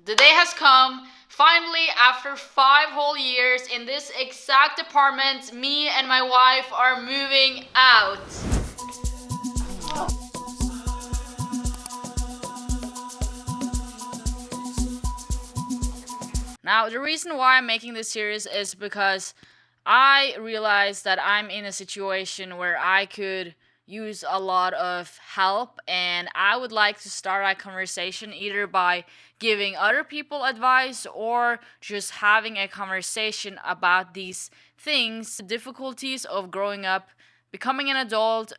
The day has come. Finally, after 5 whole years in this exact apartment, me and my wife are moving out. Now, the reason why I'm making this series is because I realized that I'm in a situation where I could use a lot of help, and I would like to start a conversation either by giving other people advice or just having a conversation about these things, the difficulties of growing up, becoming an adult,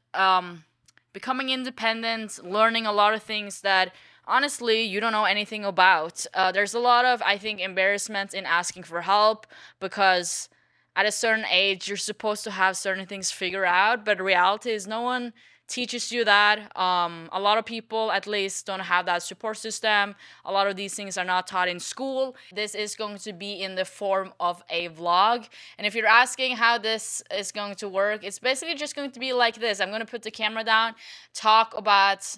becoming independent, learning a lot of things that honestly you don't know anything about. There's a lot of, I think, embarrassment in asking for help because at a certain age you're supposed to have certain things figured out, but the reality is no one teaches you that. A lot of people at least don't have that support system. A lot of these things are not taught in school. This is going to be in the form of a vlog, and if you're asking how this is going to work, it's basically just going to be like this. I'm going to put the camera down, talk about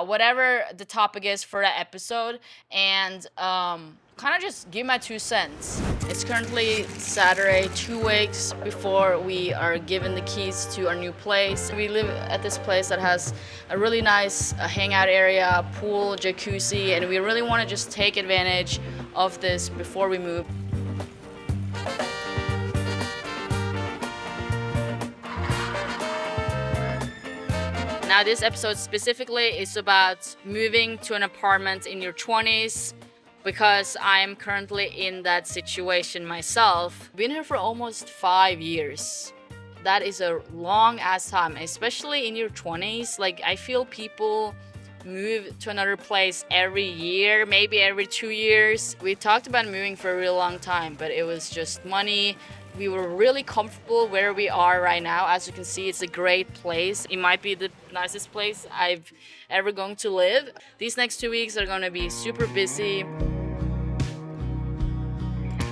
whatever the topic is for the episode, and kind of just give my 2 cents. It's currently Saturday, 2 weeks before we are given the keys to our new place. We live at this place that has a really nice hangout area, pool, jacuzzi, and we really want to just take advantage of this before we move. Now, this episode specifically is about moving to an apartment in your 20s, because I'm currently in that situation myself. Been here for almost 5 years. That is a long ass time, especially in your 20s. Like, I feel people move to another place every year, maybe every 2 years. We talked about moving for a real long time, but it was just money. We were really comfortable where we are right now. As you can see, it's a great place. It might be the nicest place I've ever going to live. These next 2 weeks are gonna be super busy.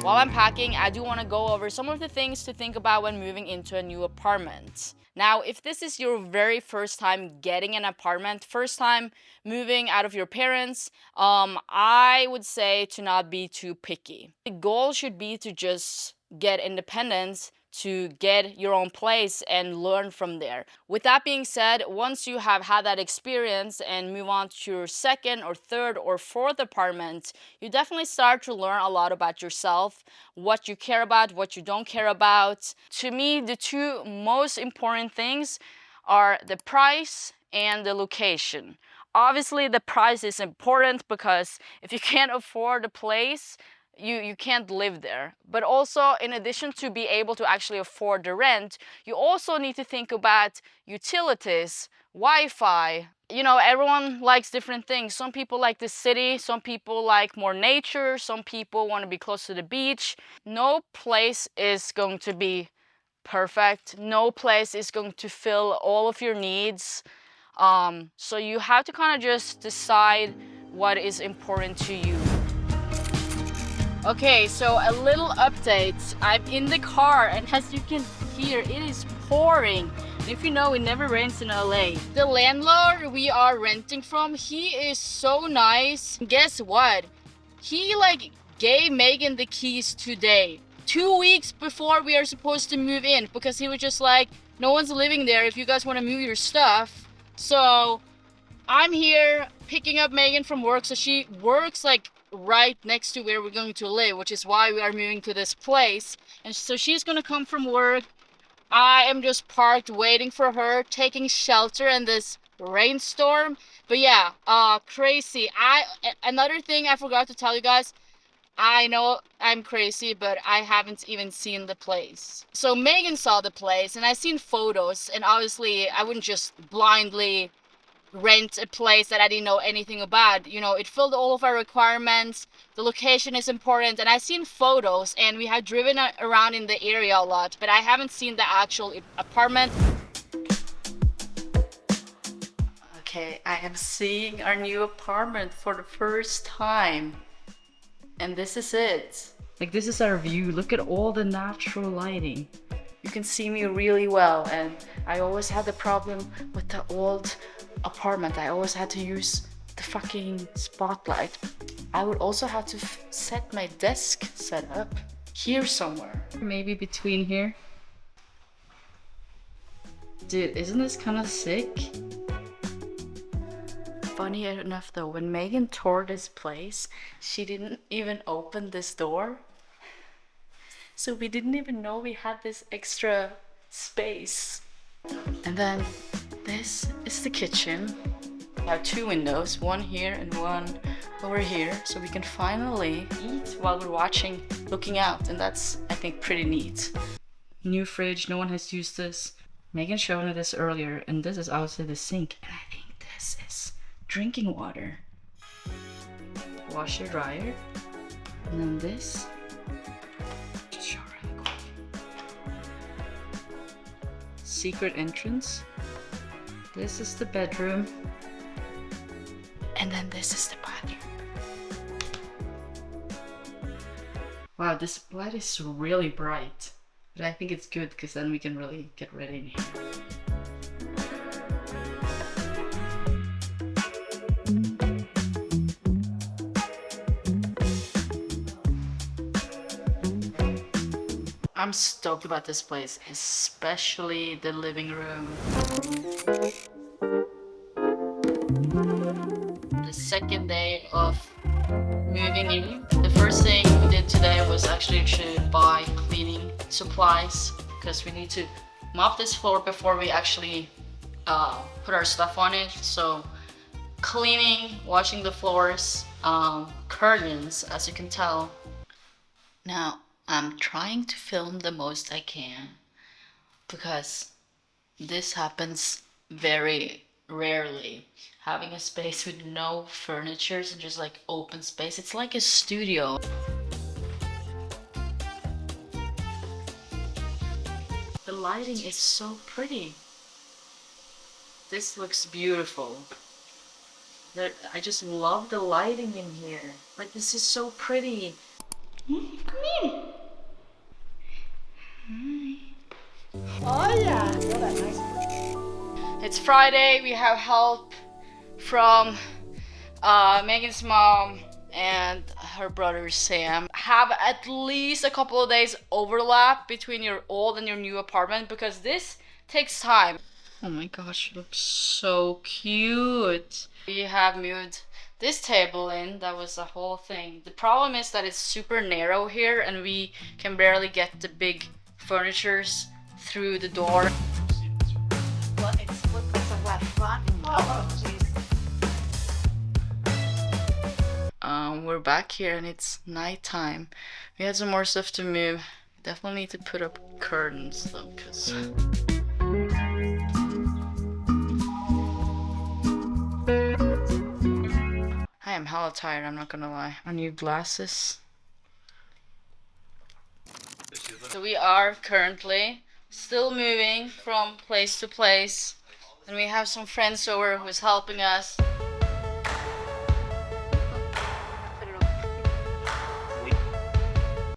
While I'm packing, I do want to go over some of the things to think about when moving into a new apartment. Now, if this is your very first time getting an apartment, first time moving out of your parents, I would say to not be too picky. The goal should be to just get independence, to get your own place and learn from there. With that being said, once you have had that experience and move on to your second or third or fourth apartment, you definitely start to learn a lot about yourself, what you care about, what you don't care about. To me, the two most important things are the price and the location. Obviously, the price is important because if you can't afford a place, you can't live there. But also, in addition to be able to actually afford the rent, you also need to think about utilities, Wi-Fi. You know, everyone likes different things. Some people like the city, some people like more nature, some people want to be close to the beach. No place is going to be perfect. No place is going to fill all of your needs. So you have to kind of just decide what is important to you. Okay, so a little update. I'm in the car, and as you can hear, it is pouring. If you know, it never rains in LA. The landlord we are renting from, he is so nice. Guess what? He gave Megan the keys today, 2 weeks before we are supposed to move in, because he was just like, no one's living there if you guys want to move your stuff. So I'm here picking up Megan from work, so she works right next to where we're going to live, which is why we are moving to this place. And so she's gonna come from work. I am just parked waiting for her, taking shelter in this rainstorm. But yeah, crazy. Another thing I forgot to tell you guys, I know I'm crazy, but I haven't even seen the place. So Megan saw the place, and I seen photos, and obviously I wouldn't just blindly rent a place that I didn't know anything about. You know, it filled all of our requirements. The location is important, and I've seen photos, and we have driven around in the area a lot, but I haven't seen the actual apartment. Okay, I am seeing our new apartment for the first time, and this is it. Like, this is our view. Look at all the natural lighting. You can see me really well, and I always had the problem with the old apartment. I always had to use the fucking spotlight. I would also have to set my desk set up here somewhere. Maybe between here. Dude, isn't this kind of sick? Funny enough though, when Megan toured this place, she didn't even open this door. So we didn't even know we had this extra space. And then this is the kitchen. We have two windows, one here and one over here, so we can finally eat while we're watching, looking out, and that's, I think, pretty neat. New fridge, no one has used this. Megan showed me this earlier, and this is obviously the sink, and I think this is drinking water. Washer dryer, and then this. Just show really quick. Secret entrance. This is the bedroom. And then this is the bathroom. Wow, this light is really bright. But I think it's good because then we can really get ready in here. I'm stoked about this place, especially the living room. The second day of moving in. The first thing we did today was actually to buy cleaning supplies because we need to mop this floor before we actually put our stuff on it. So cleaning, washing the floors, curtains, as you can tell. Now I'm trying to film the most I can because this happens very rarely. Having a space with no furniture and just like open space. It's like a studio. The lighting is so pretty. This looks beautiful. I just love the lighting in here. Like, this is so pretty. Come in. Hi. Oh yeah, you're that nice. It's Friday. We have help from Megan's mom and her brother Sam. Have at least a couple of days overlap between your old and your new apartment because this takes time. Oh my gosh, it looks so cute. We have moved this table in. That was the whole thing. The problem is that it's super narrow here and we can barely get the big furnitures through the door. Well, it's flipped like a wet front. Oh, jeez. We're back here and it's nighttime. We had some more stuff to move. Definitely need to put up curtains though, cause I am hella tired, I'm not gonna lie. Our new glasses. So we are currently still moving from place to place. And we have some friends over who's helping us.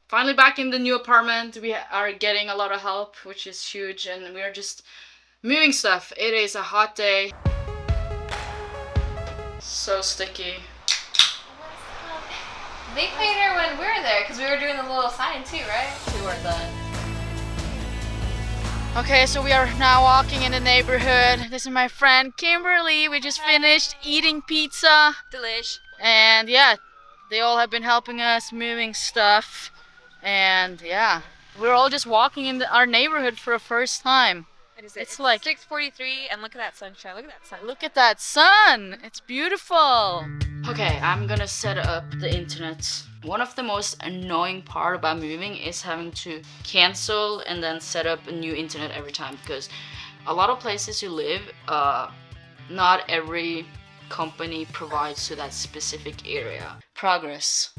Finally back in the new apartment. We are getting a lot of help, which is huge, and we are just moving stuff. It is a hot day. So sticky. They played her when we were there because we were doing the little sign too, right? We were done. Okay, so we are now walking in the neighborhood. This is my friend Kimberly. We just finished eating pizza. Delish. And yeah, they all have been helping us moving stuff. And yeah, we're all just walking in our neighborhood for the first time. It's like 6:43 and look at that sunshine. Look at that sun. Look at that sun. It's beautiful. Okay, I'm gonna set up the internet. One of the most annoying part about moving is having to cancel and then set up a new internet every time because a lot of places you live, not every company provides to that specific area. Progress.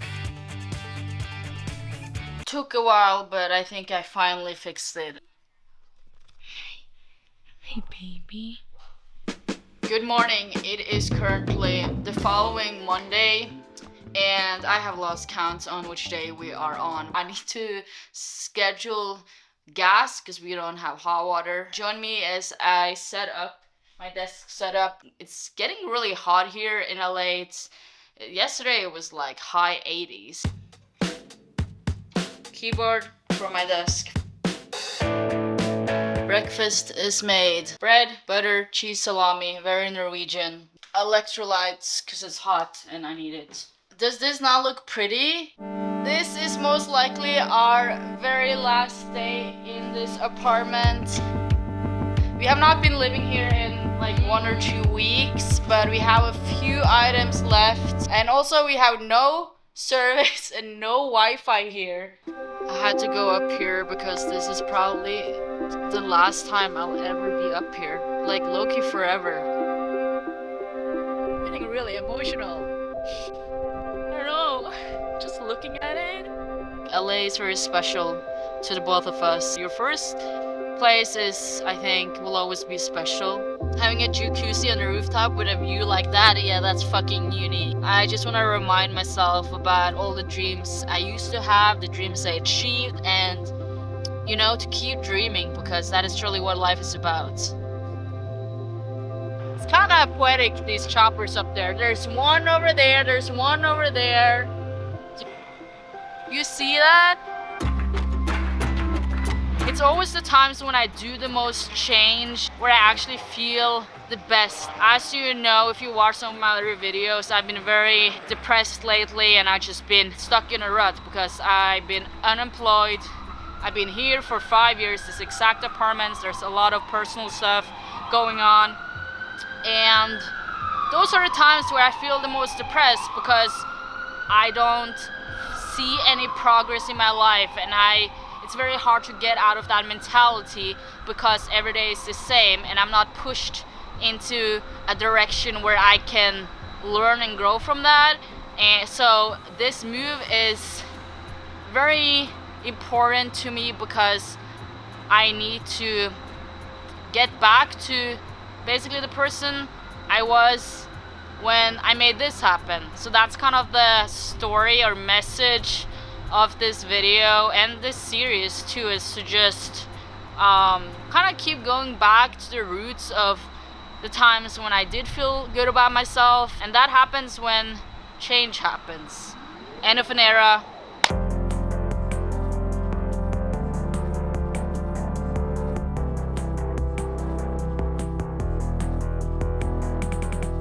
Took a while, but I think I finally fixed it. Hey, baby. Good morning. It is currently the following Monday, and I have lost count on which day we are on. I need to schedule gas because we don't have hot water. Join me as I set up my desk setup. It's getting really hot here in LA. Yesterday it was like high 80s. Keyboard for my desk. Breakfast is made. Bread, butter, cheese, salami, very Norwegian. Electrolytes, because it's hot and I need it. Does this not look pretty? This is most likely our very last day in this apartment. We have not been living here in like 1 or 2 weeks, but we have a few items left. And also we have no service and no Wi-Fi here. I had to go up here because this is probably the last time I'll ever be up here. Like low-key forever. I'm getting really emotional. I don't know, just looking at it. LA is very special to the both of us. Your first place is, I think, will always be special. Having a jacuzzi on the rooftop with a view like that, yeah, that's fucking unique. I just want to remind myself about all the dreams I used to have, the dreams I achieved, and, you know, to keep dreaming, because that is truly what life is about. It's kind of poetic, these choppers up there. There's one over there, there's one over there. You see that? It's always the times when I do the most change where I actually feel the best. As you know, if you watch some of my other videos, I've been very depressed lately and I've just been stuck in a rut because I've been unemployed. I've been here for 5 years, this exact apartment. There's a lot of personal stuff going on. And those are the times where I feel the most depressed because I don't see any progress in my life, and it's very hard to get out of that mentality because every day is the same and I'm not pushed into a direction where I can learn and grow from that. And so this move is very important to me because I need to get back to basically the person I was when I made this happen. So that's kind of the story or message of this video and this series too, is to just kind of keep going back to the roots of the times when I did feel good about myself, and that happens when change happens. End of an era,